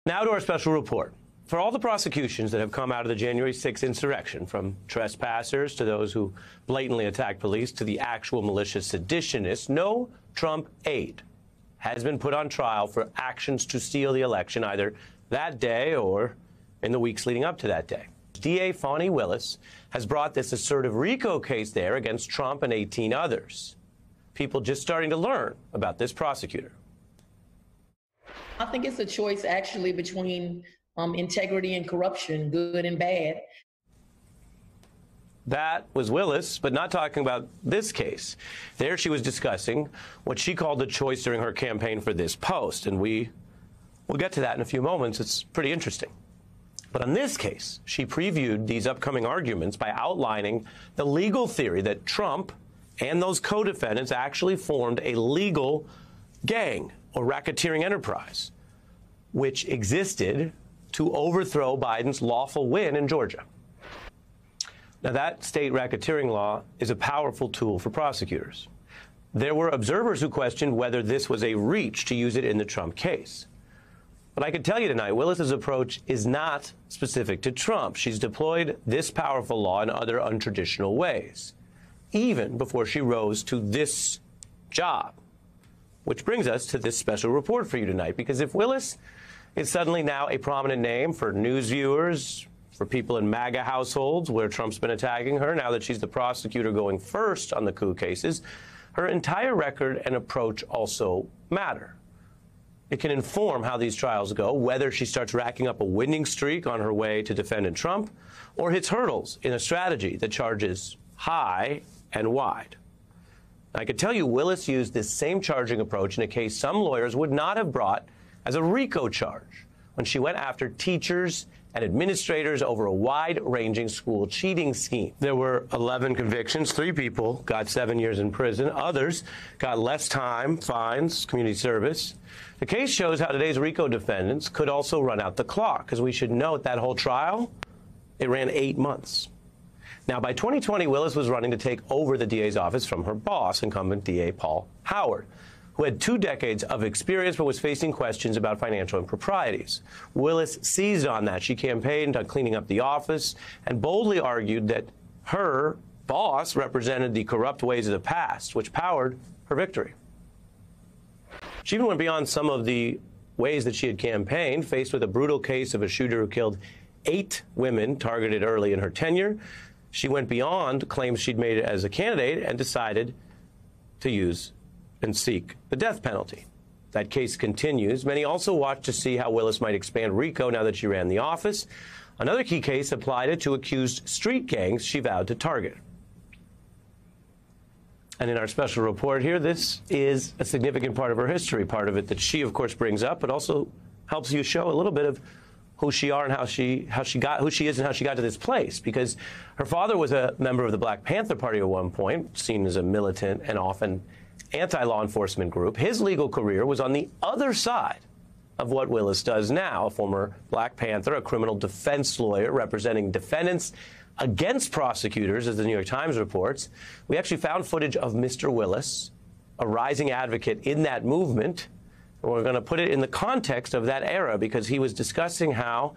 Now to our special report. For all the prosecutions that have come out of the January 6th insurrection, from trespassers to those who blatantly attacked police to the actual malicious seditionists, no Trump aide has been put on trial for actions to steal the election either that day or in the weeks leading up to that day. DA Fani Willis has brought this assertive RICO case there against Trump and 18 others. People just starting to learn about this prosecutor. I think it's a choice actually between integrity and corruption, good and bad. That was Willis, but not talking about this case. There she was discussing what she called the choice during her campaign for this post, and we'll get to that in a few moments. It's pretty interesting. But on this case, she previewed these upcoming arguments by outlining the legal theory that Trump and those co-defendants actually formed a legal gang or racketeering enterprise, which existed to overthrow Biden's lawful win in Georgia. Now, that state racketeering law is a powerful tool for prosecutors. There were observers who questioned whether this was a reach to use it in the Trump case. But I can tell you tonight, Willis's approach is not specific to Trump. She's deployed this powerful law in other untraditional ways, even before she rose to this job. Which brings us to this special report for you tonight, because if Willis is suddenly now a prominent name for news viewers, for people in MAGA households where Trump's been attacking her, now that she's the prosecutor going first on the coup cases, her entire record and approach also matter. It can inform how these trials go, whether she starts racking up a winning streak on her way to defending Trump or hits hurdles in a strategy that charges high and wide. I can tell you Willis used this same charging approach in a case some lawyers would not have brought as a RICO charge when she went after teachers and administrators over a wide-ranging school cheating scheme. There were 11 convictions. 3 people got 7 years in prison. Others got less time, fines, community service. The case shows how today's RICO defendants could also run out the clock, because we should note that whole trial, it ran 8 months. Now, by 2020, Willis was running to take over the DA's office from her boss, incumbent DA Paul Howard, who had 2 decades of experience but was facing questions about financial improprieties. Willis seized on that. She campaigned on cleaning up the office and boldly argued that her boss represented the corrupt ways of the past, which powered her victory. She even went beyond some of the ways that she had campaigned, faced with a brutal case of a shooter who killed 8 women targeted early in her tenure. She went beyond claims she'd made as a candidate and decided to use and seek the death penalty. That case continues. Many also watch to see how Willis might expand RICO now that she ran the office. Another key case applied it to accused street gangs she vowed to target. And in our special report here, this is a significant part of her history, part of it that she, of course, brings up, but also helps you show a little bit of who she are and how she is and how she got to this place. Because her father was a member of the Black Panther Party at one point, seen as a militant and often anti-law enforcement group. His legal career was on the other side of what Willis does now, a former Black Panther, a criminal defense lawyer representing defendants against prosecutors, as the New York Times reports. We actually found footage of Mr. Willis, a rising advocate in that movement. And we're going to put it in the context of that era, because he was discussing how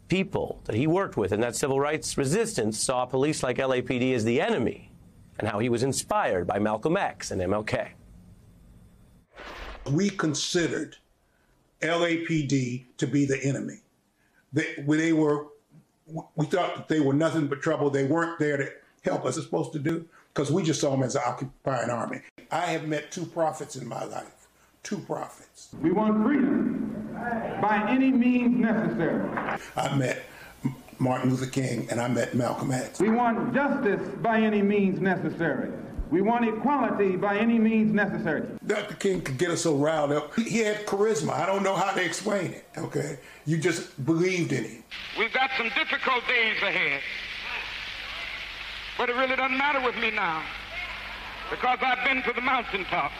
people that he worked with in that civil rights resistance saw police like LAPD as the enemy, and how he was inspired by Malcolm X and MLK. We considered LAPD to be the enemy. We thought that they were nothing but trouble. They weren't there to help us. It's supposed to do, because we just saw them as an occupying army. I have met 2 prophets in my life. 2 prophets. We want freedom by any means necessary. I met Martin Luther King and I met Malcolm X. We want justice by any means necessary. We want equality by any means necessary. Dr. King could get us so riled up. He had charisma. I don't know how to explain it, okay? You just believed in him. We've got some difficult days ahead. But it really doesn't matter with me now, because I've been to the mountaintop.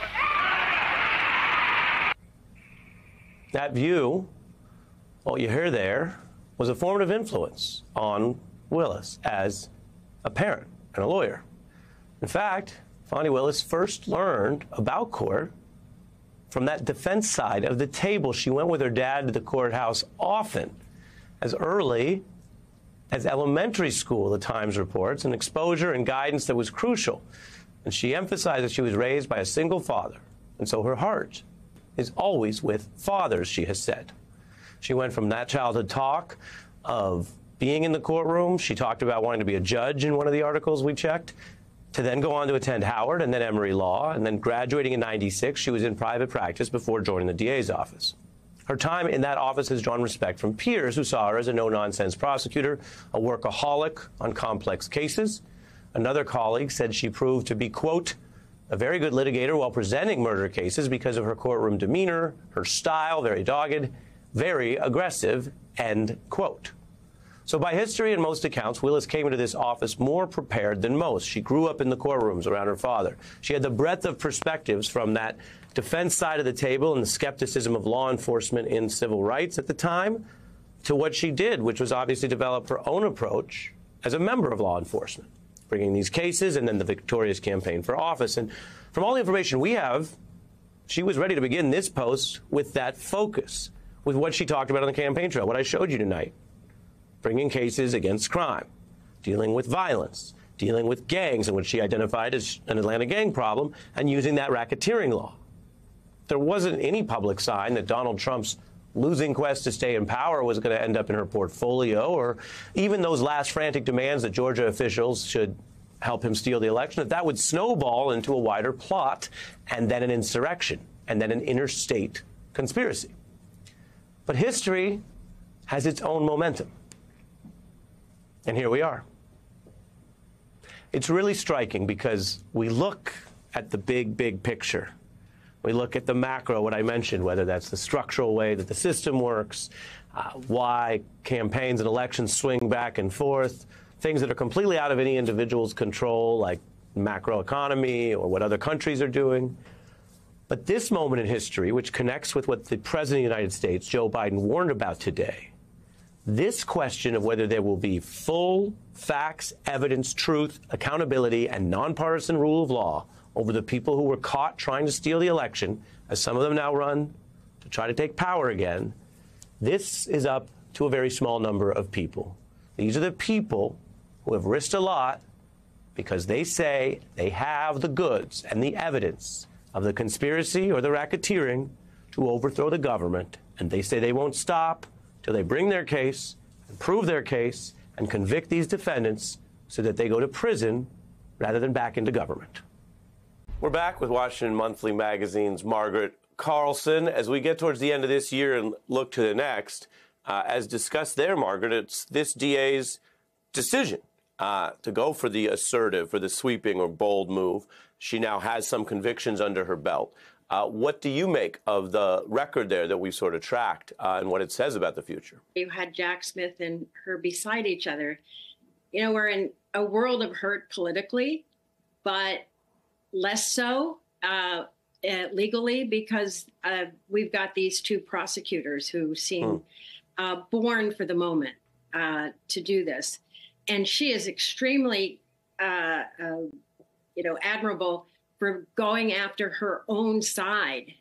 That view, what you hear there, was a formative influence on Willis as a parent and a lawyer. In fact, Fani Willis first learned about court from that defense side of the table. She went with her dad to the courthouse often, as early as elementary school, the Times reports, an exposure and guidance that was crucial. And she emphasized that she was raised by a single father, and so her heart is always with fathers, she has said. She went from that childhood talk of being in the courtroom, she talked about wanting to be a judge in one of the articles we checked, to then go on to attend Howard and then Emory Law, and then graduating in '96, she was in private practice before joining the DA's office. Her time in that office has drawn respect from peers who saw her as a no-nonsense prosecutor, a workaholic on complex cases. Another colleague said she proved to be, quote, a very good litigator while presenting murder cases because of her courtroom demeanor, her style, very dogged, very aggressive, end quote. So by history and most accounts, Willis came into this office more prepared than most. She grew up in the courtrooms around her father. She had the breadth of perspectives from that defense side of the table and the skepticism of law enforcement in civil rights at the time to what she did, which was obviously develop her own approach as a member of law enforcement, bringing these cases and then the victorious campaign for office. And from all the information we have, she was ready to begin this post with that focus, with what she talked about on the campaign trail, what I showed you tonight. Bringing cases against crime, dealing with violence, dealing with gangs, in which she identified as an Atlanta gang problem, and using that racketeering law. There wasn't any public sign that Donald Trump's losing quest to stay in power was going to end up in her portfolio, or even those last frantic demands that Georgia officials should help him steal the election, that would snowball into a wider plot, and then an insurrection, and then an interstate conspiracy. But history has its own momentum. And here we are. It's really striking because we look at the big picture. We look at the macro, what I mentioned, whether that's the structural way that the system works, why campaigns and elections swing back and forth, things that are completely out of any individual's control, like macroeconomy or what other countries are doing. But this moment in history, which connects with what the President of the United States, Joe Biden, warned about today, this question of whether there will be full facts, evidence, truth, accountability, and nonpartisan rule of law over the people who were caught trying to steal the election, as some of them now run to try to take power again, this is up to a very small number of people. These are the people who have risked a lot because they say they have the goods and the evidence of the conspiracy or the racketeering to overthrow the government, and they say they won't stop till they bring their case and prove their case and convict these defendants so that they go to prison rather than back into government. We're back with Washington Monthly Magazine's Margaret Carlson. As we get towards the end of this year and look to the next, as discussed there, Margaret, it's this DA's decision to go for the assertive, for the sweeping or bold move. She now has some convictions under her belt. What do you make of the record there that we've sort of tracked and what it says about the future? You had Jack Smith and her beside each other. You know, we're in a world of hurt politically, but less so legally because we've got these two prosecutors who seem born for the moment to do this. And she is extremely, admirable for going after her own side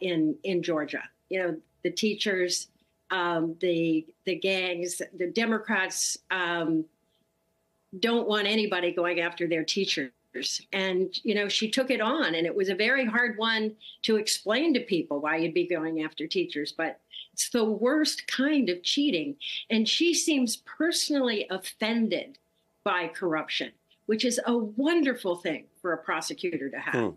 in Georgia. You know, the teachers, the gangs, the Democrats don't want anybody going after their teachers. And, you know, she took it on, and it was a very hard one to explain to people why you'd be going after teachers. But it's the worst kind of cheating. And she seems personally offended by corruption, which is a wonderful thing for a prosecutor to have.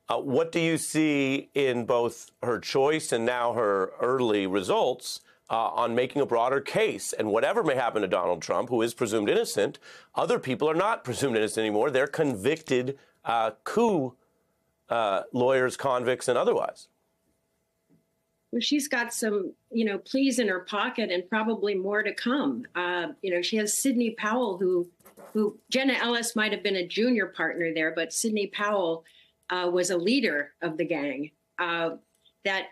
What do you see in both her choice and now her early results on making a broader case? And whatever may happen to Donald Trump, who is presumed innocent, other people are not presumed innocent anymore. They're convicted coup lawyers, convicts, and otherwise. Well, she's got some, pleas in her pocket and probably more to come. She has Sidney Powell, who Jenna Ellis might have been a junior partner there, but Sidney Powell was a leader of the gang that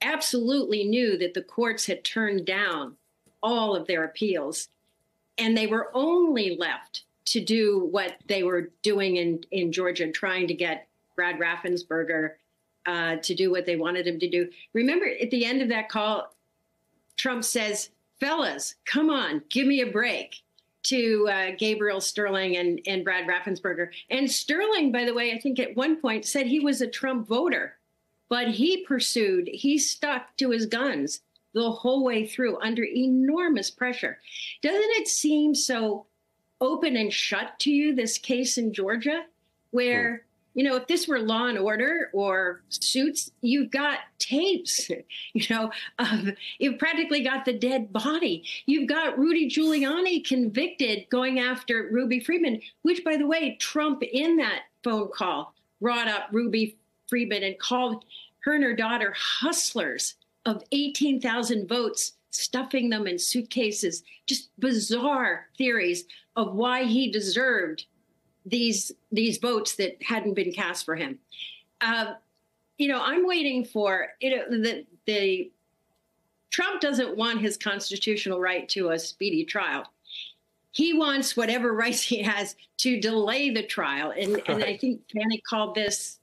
absolutely knew that the courts had turned down all of their appeals, and they were only left to do what they were doing in Georgia, trying to get Brad Raffensperger to do what they wanted him to do. Remember, at the end of that call, Trump says, fellas, come on, give me a break, to Gabriel Sterling and Brad Raffensperger. And Sterling, by the way, I think at one point said he was a Trump voter, but he stuck to his guns the whole way through under enormous pressure. Doesn't it seem so open and shut to you, this case in Georgia, where, you know, if this were Law and Order or Suits, you've got tapes, you've practically got the dead body. You've got Rudy Giuliani convicted going after Ruby Freeman, which, by the way, Trump in that phone call brought up Ruby Freeman and called her and her daughter hustlers of 18,000 votes, stuffing them in suitcases, just bizarre theories of why he deserved these votes that hadn't been cast for him. I'm waiting for, the Trump doesn't want his constitutional right to a speedy trial. He wants whatever rights he has to delay the trial. And I think Fani called this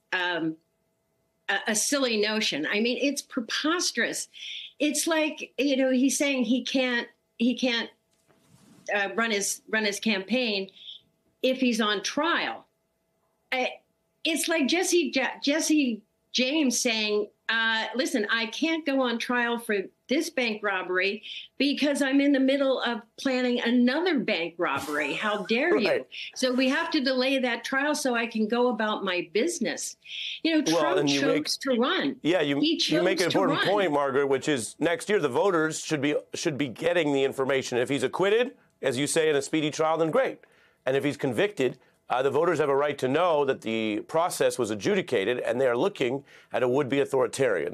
a silly notion. I mean, it's preposterous. It's like, he's saying he can't run his campaign if he's on trial. It's like Jesse James saying, listen, I can't go on trial for this bank robbery because I'm in the middle of planning another bank robbery. How dare you? So we have to delay that trial so I can go about my business. Trump chose to run. Yeah, you make an important point, Margaret, which is next year the voters should be getting the information. If he's acquitted, as you say, in a speedy trial, then great. And if he's convicted, the voters have a right to know that the process was adjudicated and they are looking at a would-be authoritarian.